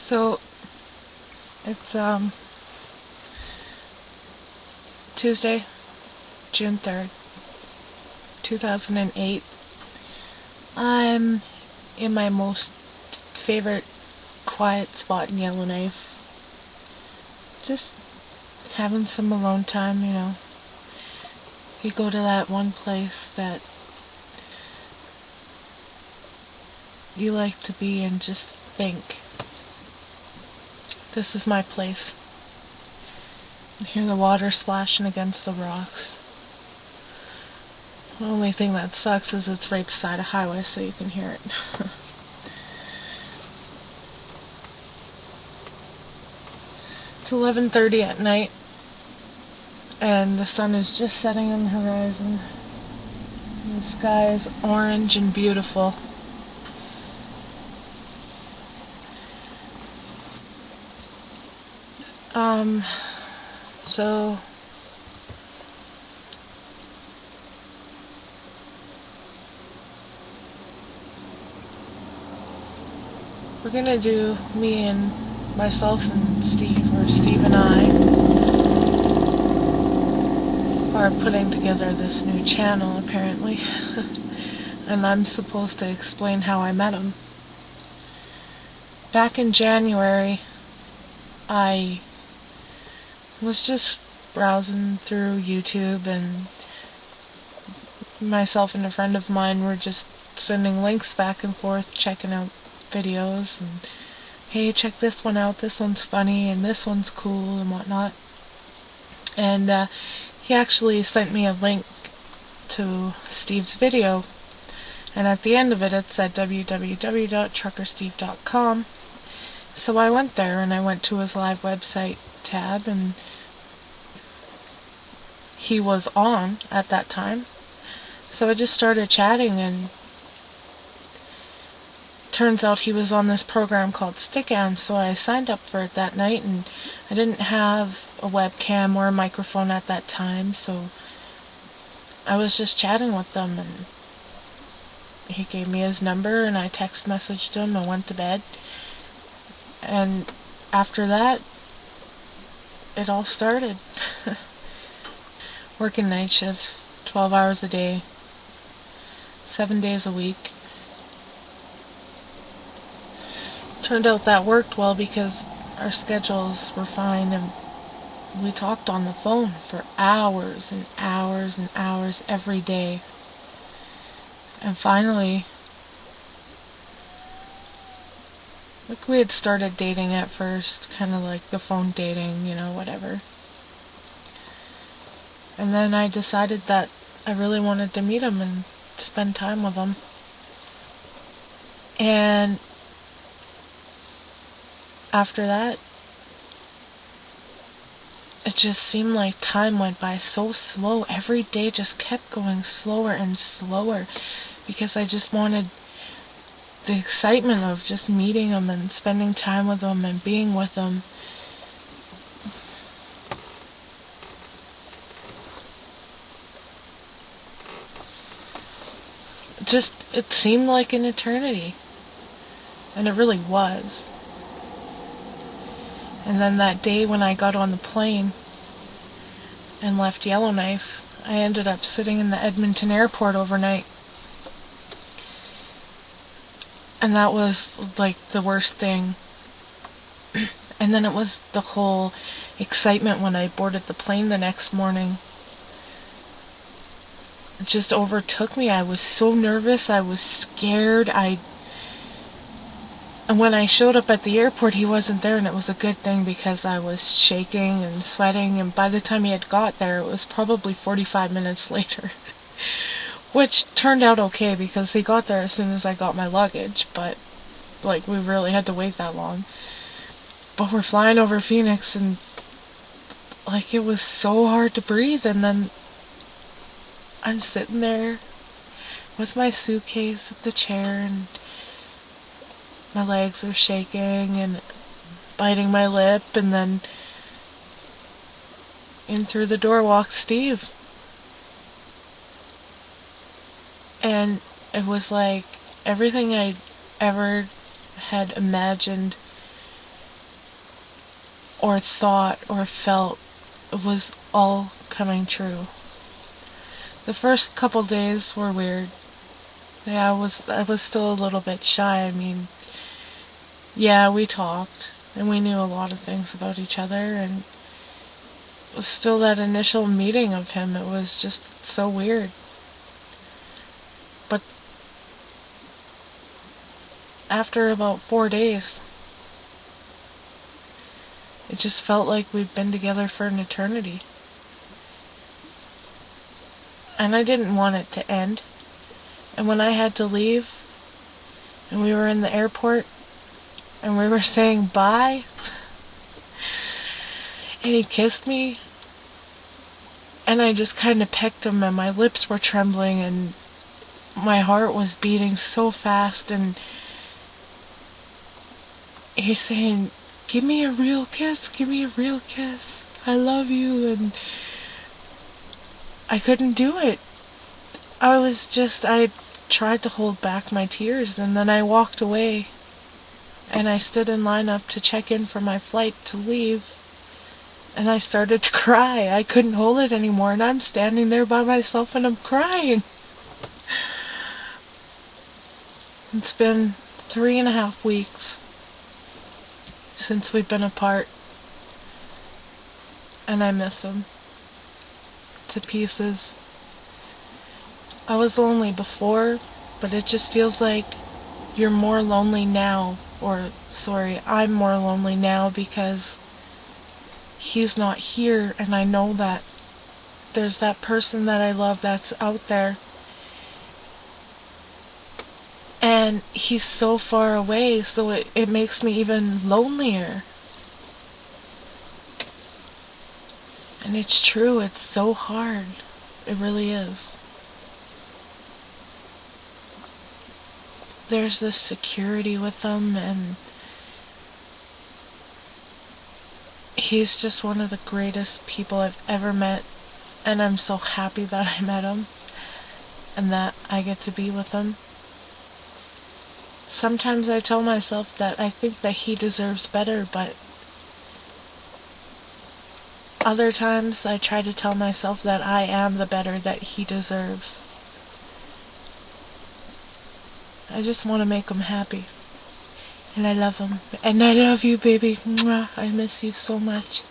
So it's Tuesday, June 3rd, 2008. I'm in my most favorite quiet spot in Yellowknife. Just having some alone time, you know. You go to that one place that you like to be and just think. This is my place. You hear the water splashing against the rocks. The only thing that sucks is it's right beside a highway, so you can hear it. It's 11:30 at night, and the sun is just setting on the horizon. The sky is orange and beautiful. So we're gonna do me and myself and Steve, or Steve and I are putting together this new channel apparently. And I'm supposed to explain how I met him. Back in January, I was just browsing through YouTube, and myself and a friend of mine were just sending links back and forth, checking out videos, and hey, check this one out, this one's funny, and this one's cool, and whatnot. And he actually sent me a link to Steve's video, and at the end of it, it said www.truckersteve.com. So I went there, and I went to his live website tab, and he was on at that time. So I just started chatting, and turns out he was on this program called Stickam, so I signed up for it that night, and I didn't have a webcam or a microphone at that time, so I was just chatting with them, and he gave me his number, and I text messaged him and went to bed. And after that, it all started. Working night shifts, 12 hours a day, 7 days a week. Turned out that worked well because our schedules were fine, and we talked on the phone for hours and hours and hours every day. And finally, like, we had started dating at first, kind of like the phone dating, you know, whatever. And then I decided that I really wanted to meet him and spend time with him. And after that, it just seemed like time went by so slow. Every day just kept going slower and slower, because I just wanted the excitement of just meeting him and spending time with him and being with him. It seemed like an eternity, and it really was. And then that day when I got on the plane and left Yellowknife, I ended up sitting in the Edmonton airport overnight. And that was like the worst thing. And then it was the whole excitement when I boarded the plane the next morning. It just overtook me. I was so nervous. I was scared. And when I showed up at the airport, he wasn't there, and it was a good thing because I was shaking and sweating, and by the time he had got there, it was probably 45 minutes later. Which turned out okay because he got there as soon as I got my luggage, but like, we really had to wait that long. But we're flying over Phoenix, and like, it was so hard to breathe, and then I'm sitting there with my suitcase at the chair, and my legs are shaking and biting my lip, and then in through the door walked Steve. And it was like everything I ever had imagined or thought or felt was all coming true. The first couple days were weird. Yeah, I was still a little bit shy. I mean, yeah, we talked and we knew a lot of things about each other, and it was still that initial meeting of him. It was just so weird. But after about 4 days, it just felt like we'd been together for an eternity. And I didn't want it to end. And when I had to leave, and we were in the airport, and we were saying bye, and he kissed me, and I just kind of pecked him, and my lips were trembling, and my heart was beating so fast, and he's saying, "Give me a real kiss, give me a real kiss, I love you," and I couldn't do it. I tried to hold back my tears, and then I walked away, and I stood in line up to check in for my flight to leave, and I started to cry. I couldn't hold it anymore, and I'm standing there by myself, and I'm crying. It's been 3.5 weeks since we've been apart, and I miss him to pieces. I was lonely before, but it just feels like you're more lonely now, I'm more lonely now because he's not here, and I know that there's that person that I love that's out there, and he's so far away, so it makes me even lonelier. And it's true, it's so hard. It really is. There's this security with him, and he's just one of the greatest people I've ever met, and I'm so happy that I met him and that I get to be with him. Sometimes I tell myself that I think that he deserves better, but other times I try to tell myself that I am the better that he deserves. I just want to make him happy. And I love him. And I love you, baby. Mwah. I miss you so much.